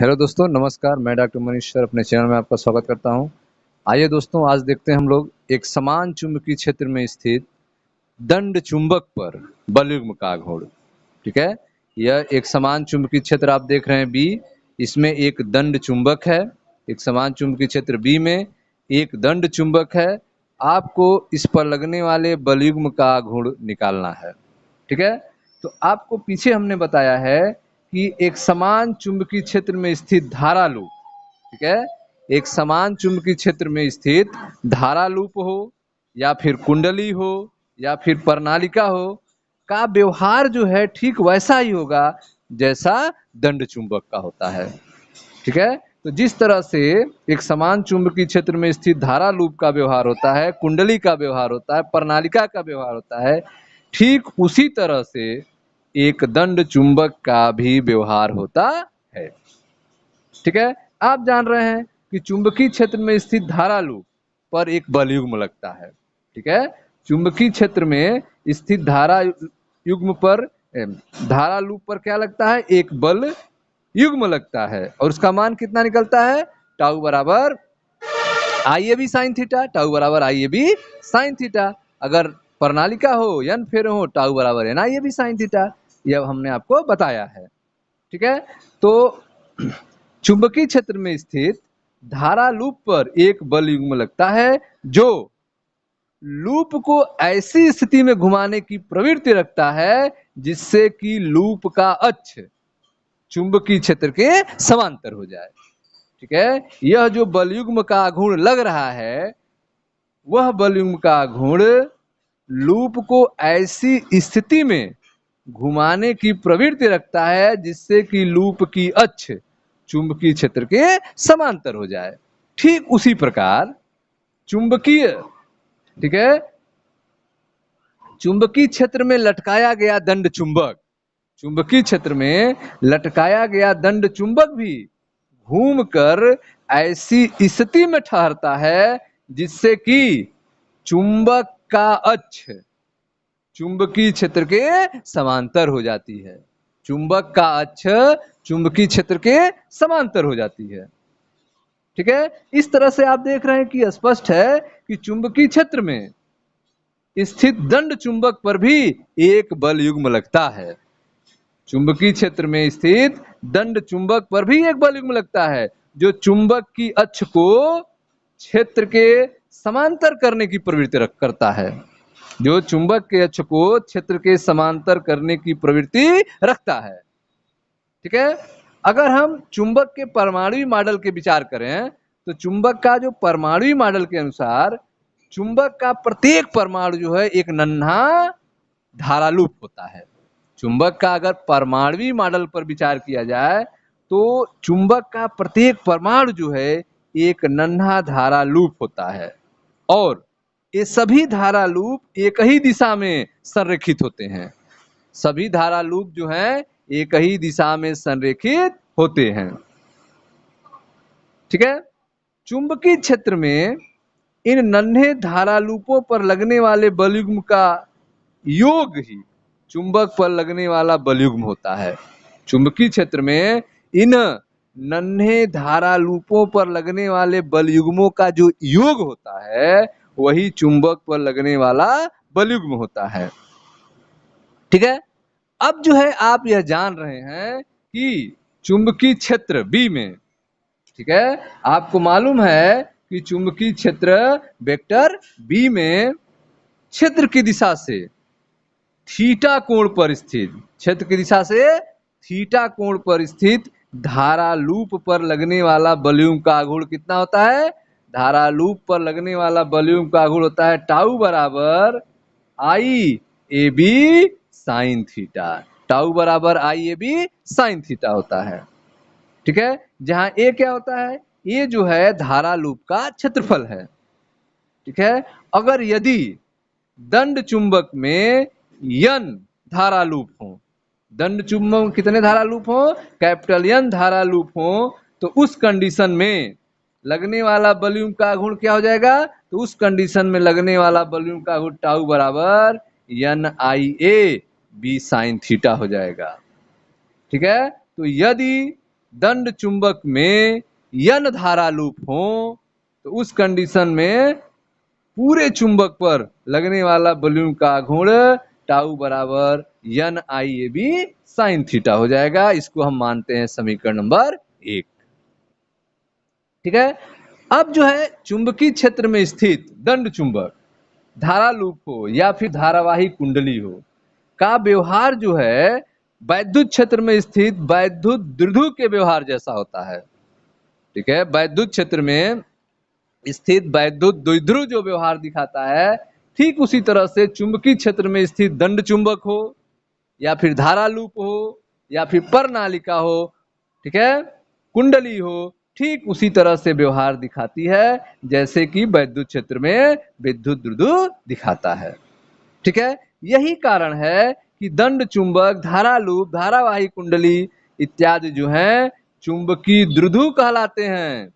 Hello दोस्तों, नमस्कार। मैं डॉक्टर मनीष सर अपने चैनल में आपका स्वागत करता हूं। आइए दोस्तों, आज देखते हैं हम लोग एक समान चुंबकीय क्षेत्र में स्थित दंड चुंबक पर बलयुग्म का घूर्ण। ठीक है, यह एक समान चुंबकीय क्षेत्र आप देख रहे हैं बी। इसमें एक दंड चुंबक है। एक समान चुंबकीय क्षेत्र बी में एक दंड चुंबक है। आपको इस पर लगने वाले बलयुग्म का घूर्ण निकालना है। ठीक है, तो आपको पीछे हमने बताया है कि एक समान चुंबकीय क्षेत्र में स्थित धारा लूप, ठीक है, एक समान चुंबकीय क्षेत्र में स्थित धारा लूप हो या फिर कुंडली हो या फिर प्रणालिका हो का व्यवहार जो है ठीक वैसा ही होगा जैसा दंड चुंबक का होता है। ठीक है, तो जिस तरह से एक समान चुंबकीय क्षेत्र में स्थित धारा लूप का व्यवहार होता है, कुंडली का व्यवहार होता है, प्रणालिका का व्यवहार होता है, ठीक उसी तरह से एक दंड चुंबक का भी व्यवहार होता है। ठीक है, आप जान रहे हैं कि चुंबकीय क्षेत्र में स्थित धारा लूप पर एक बलयुग्म लगता है। ठीक है, चुंबकीय क्षेत्र में स्थित धारा युग्म पर धारा लूप पर क्या लगता है? एक बल युग्म लगता है और उसका मान कितना निकलता है? टाउ बराबर I A B sine theta, tau बराबर I A B sine theta. अगर प्रणालिका हो एन फेरो हो, टाउ बराबर N I A B sine theta. यह हमने आपको बताया है। ठीक है, तो चुंबकीय क्षेत्र में स्थित धारा लूप पर एक बल युग्म लगता है जो लूप को ऐसी स्थिति में घुमाने की प्रवृत्ति रखता है जिससे कि लूप का अक्ष चुंबकीय क्षेत्र के समांतर हो जाए। ठीक है, यह जो बलयुग्म का घूर्ण लग रहा है वह बलयुग्म का घूर्ण लूप को ऐसी स्थिति में घुमाने की प्रवृत्ति रखता है जिससे कि लूप की अक्ष चुंबकीय क्षेत्र के समांतर हो जाए। ठीक उसी प्रकार चुंबकीय, ठीक है, चुंबकीय क्षेत्र में लटकाया गया दंड चुंबक, चुंबकीय क्षेत्र में लटकाया गया दंड चुंबक भी घूमकर ऐसी स्थिति में ठहरता है जिससे कि चुंबक का अक्ष चुंबकीय क्षेत्र के समांतर हो जाती है। चुंबक का अक्ष चुंबकीय क्षेत्र के समांतर हो जाती है। ठीक है, इस तरह से आप देख रहे हैं कि स्पष्ट है कि चुंबकीय क्षेत्र में स्थित दंड चुंबक पर भी एक बल युग्म लगता है। चुंबकीय क्षेत्र में स्थित दंड चुंबक पर भी एक बल युग्म लगता है जो चुंबक की अक्ष को क्षेत्र के समांतर करने की प्रवृत्ति करता है, जो चुंबक के अक्ष को क्षेत्र के समांतर करने की प्रवृत्ति रखता है। ठीक है, अगर हम चुंबक के परमाणु मॉडल के विचार करें तो चुंबक का जो परमाणु मॉडल के अनुसार चुंबक का प्रत्येक परमाणु जो है एक नन्हा धारा लूप होता है। चुंबक का अगर परमाणु मॉडल पर विचार किया जाए तो चुंबक का प्रत्येक परमाणु जो है एक नन्हा धारा लूप होता है और ये सभी धारा लूप एक ही दिशा में संरेखित होते हैं। सभी धारा लूप जो हैं एक ही दिशा में संरेखित होते हैं। ठीक है, चुंबकीय क्षेत्र में इन नन्हे धारा लूपों पर लगने वाले बलयुग्म का योग ही चुंबक पर लगने वाला बलयुग्म होता है। चुंबकीय क्षेत्र में इन नन्हे धारा लूपों पर लगने वाले बलयुग्मों का जो योग होता है वही चुंबक पर लगने वाला बलयुग्म होता है। ठीक है, अब जो है आप यह जान रहे हैं कि चुंबकीय क्षेत्र बी में, ठीक है, आपको मालूम है कि चुंबकीय क्षेत्र वेक्टर बी में क्षेत्र की दिशा से थीटा कोण पर स्थित, क्षेत्र की दिशा से थीटा कोण पर स्थित धारा लूप पर लगने वाला बलयुग्म का घूर्ण कितना होता है? धारा लूप पर लगने वाला बलयुग्म का घूर्ण होता है टाउ बराबर I A B sine theta. Tau बराबर I A B sine theta होता है। ठीक है, जहां ए क्या होता है? ये जो है धारा लूप का क्षेत्रफल है। ठीक है, अगर यदि दंड चुंबक में n धारा लूप हो, दंड चुंबक में कितने धारा लूप हो? कैपिटल N धारा लूप हो, तो उस कंडीशन में लगने वाला बलयुग्म का घूर्ण क्या हो जाएगा? तो उस कंडीशन में लगने वाला बलयुग्म का घूर्ण टाउ बराबर n I A B sine theta हो जाएगा। ठीक है, तो यदि दंड चुंबक में यन धारा लूप हो तो उस कंडीशन में पूरे चुंबक पर लगने वाला बलून का आघूर्ण टाउ बराबर यन आई ए बी साइन थीटा हो जाएगा। इसको हम मानते हैं समीकरण नंबर 1। ठीक है। अब जो है चुंबकीय क्षेत्र में स्थित दंड चुंबक धारा लूप हो या फिर धारावाही कुंडली हो का व्यवहार जो है वैद्युत क्षेत्र में स्थित वैद्युत द्विध्रुव के व्यवहार जैसा होता है। ठीक है। वैद्युत क्षेत्र में स्थित वैद्युत द्विध्रुव जो व्यवहार दिखाता है ठीक उसी तरह से चुंबकीय क्षेत्र में स्थित दंड चुंबक हो या फिर धारा लूप हो या फिर परनालिका हो, ठीक है, कुंडली हो, ठीक उसी तरह से व्यवहार दिखाती है जैसे कि वैद्युत क्षेत्र में विद्युत द्विध्रुव दिखाता है। ठीक है। यही कारण है कि दंड चुंबक, धारा लूप, धारावाही कुंडली इत्यादि जो है चुंबकीय द्विध्रुव कहलाते हैं।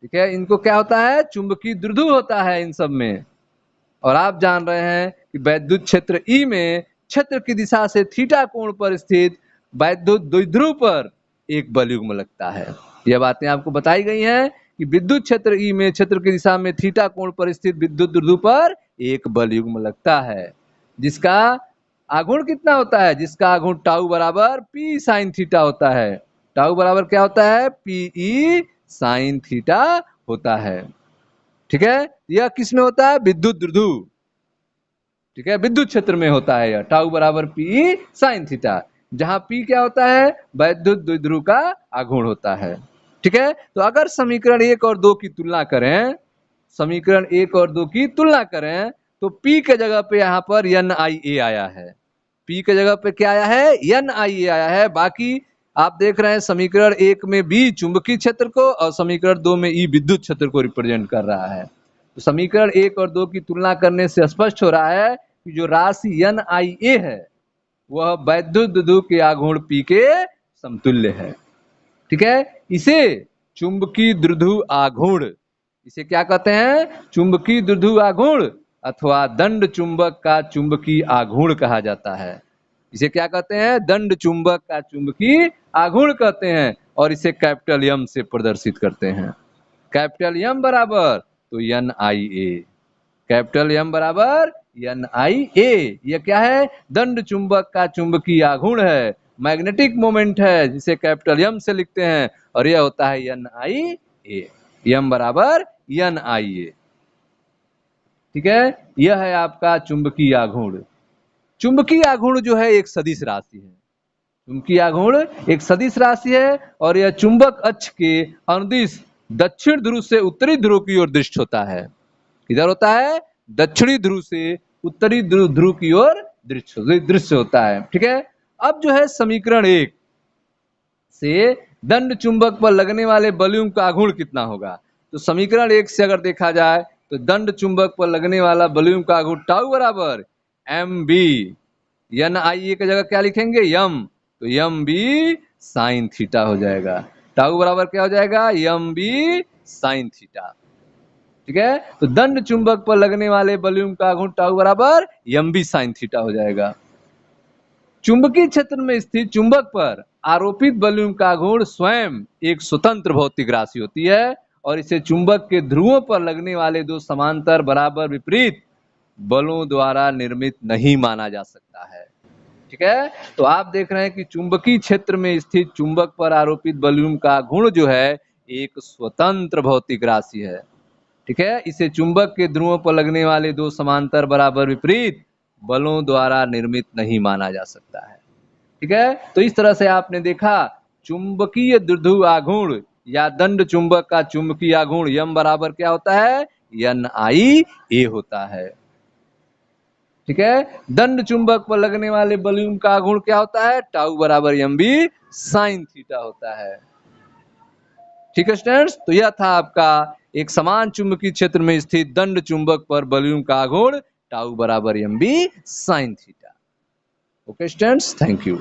ठीक है। इनको क्या होता है? चुंबकीय द्विध्रुव होता है इन सब में। और आप जान रहे हैं कि वैद्युत क्षेत्र ई में क्षेत्र की दिशा से थीटा कोण पर स्थित वैद्युत द्विध्रुव पर एक बलयुग्म लगता है। यह बातें आपको बताई गई हैं कि विद्युत क्षेत्र ई में क्षेत्र की दिशा में थीटा कोण पर स्थित विद्युत द्विध्रुव पर एक बलयुग्म लगता है जिसका आघूर्ण कितना होता है? जिसका आघूर्ण टाउ बराबर पी साइन थीटा होता है। टाउ बराबर क्या होता है? पीई साइन थीटा होता है। ठीक है। यह किस में होता है? विद्युत द्विध्रुव। ठीक है। विद्युत क्षेत्र में होता है यह टाउ बराबर पी साइन थीटा, जहां पी क्या होता है? वैद्युत द्विध्रुव का आघूर्ण होता है। ठीक है। तो अगर समीकरण 1 और 2 की तुलना करें, समीकरण 1 और 2 की तुलना करें तो पी के जगह पे यहां पर एन आई ए आया है। पी के जगह पे क्या आया है? एन आई ए आया है। बाकी आप देख रहे हैं समीकरण 1 में बी चुंबकीय क्षेत्र को और समीकरण 2 में ई विद्युत क्षेत्र को रिप्रेजेंट कर रहा है। तो समीकरण 1 और 2 की तुलना करने से स्पष्ट हो रहा है कि जो राशि एन आई ए है वह वैद्युत द्विध्रुव के आघूर्ण पी के समतुल्य है। ठीक है। इसे चुंबकीय द्विध्रुव आघूर्ण, इसे क्या कहते हैं? चुंबकीय द्विध्रुव आघूर्ण अथवा दंड चुंबक का चुंबकीय आघूर्ण कहा जाता है। इसे क्या कहते हैं? दंड चुंबक का चुंबकीय आघूर्ण कहते हैं और इसे कैपिटल एम से प्रदर्शित करते हैं। कैपिटल एम बराबर तो N I A, capital M बराबर एन आई ए। यह क्या है? दंड चुंबक का चुंबकीय आघूर्ण है, मैग्नेटिक मोमेंट है, जिसे कैपिटल एम से लिखते हैं और यह होता है एन आई ए। एम बराबर एन आई ए। ठीक है। यह है आपका चुंबकीय आघूर्ण। चुंबकीय आघूर्ण जो है एक सदिश राशि है। चुंबकीय आघूर्ण एक सदिश राशि है और यह चुंबक अक्ष के अनुदिश दक्षिण ध्रुव से उत्तरी ध्रुव की ओर दृष्ट होता है। किधर होता है? दक्षिणी ध्रुव से उत्तरी ध्रुव की ओर दृश्य होता है। ठीक है। अब जो है समीकरण 1 से दंड चुंबक पर लगने वाले बलयुग्म का आघूर्ण कितना होगा? तो समीकरण 1 से अगर देखा जाए तो दंड चुंबक पर लगने वाला बलयुग्म का आघूर्ण टाउ बराबर एम बी, एन आई ए की जगह क्या लिखेंगे? यम, तो यम बी साइन थीटा हो जाएगा। टाउ बराबर क्या हो जाएगा? M B sine theta. ठीक है। तो दंड चुंबक पर लगने वाले बलयुग्म का आघूर्ण टाउ बराबर यम बी साइन थीटा हो जाएगा। चुंबकीय क्षेत्र में स्थित चुंबक पर आरोपित बलयुग्म का आघूर्ण स्वयं एक स्वतंत्र भौतिक राशि होती है और इसे चुंबक के ध्रुवों पर लगने वाले दो समांतर बराबर विपरीत बलों द्वारा निर्मित नहीं माना जा सकता है। ठीक है। तो आप देख रहे हैं कि चुंबकीय क्षेत्र में स्थित चुंबक पर आरोपित बलयुग्म का आघूर्ण जो है एक स्वतंत्र भौतिक राशि है। ठीक है। इसे चुंबक के ध्रुवों पर लगने वाले दो समांतर बराबर विपरीत बलों द्वारा निर्मित नहीं माना जा सकता है। ठीक है। तो इस तरह से आपने देखा चुंबकीय द्विध्रुव आघूर्ण या दंड चुंबक का चुंबकीय आघूर्ण यम बराबर क्या होता है? एन आई ए होता है। ठीक है। दंड चुंबक पर लगने वाले बलयुग्म का आघूर्ण क्या होता है? टाउ बराबर एम बी साइन थीटा होता है। ठीक है स्टूडेंट्स। तो यह था आपका एक समान चुंबकीय क्षेत्र में स्थित दंड चुंबक पर बलयुग्म का आघूर्ण टाउ बराबर M B sine theta. Okay students, thank you.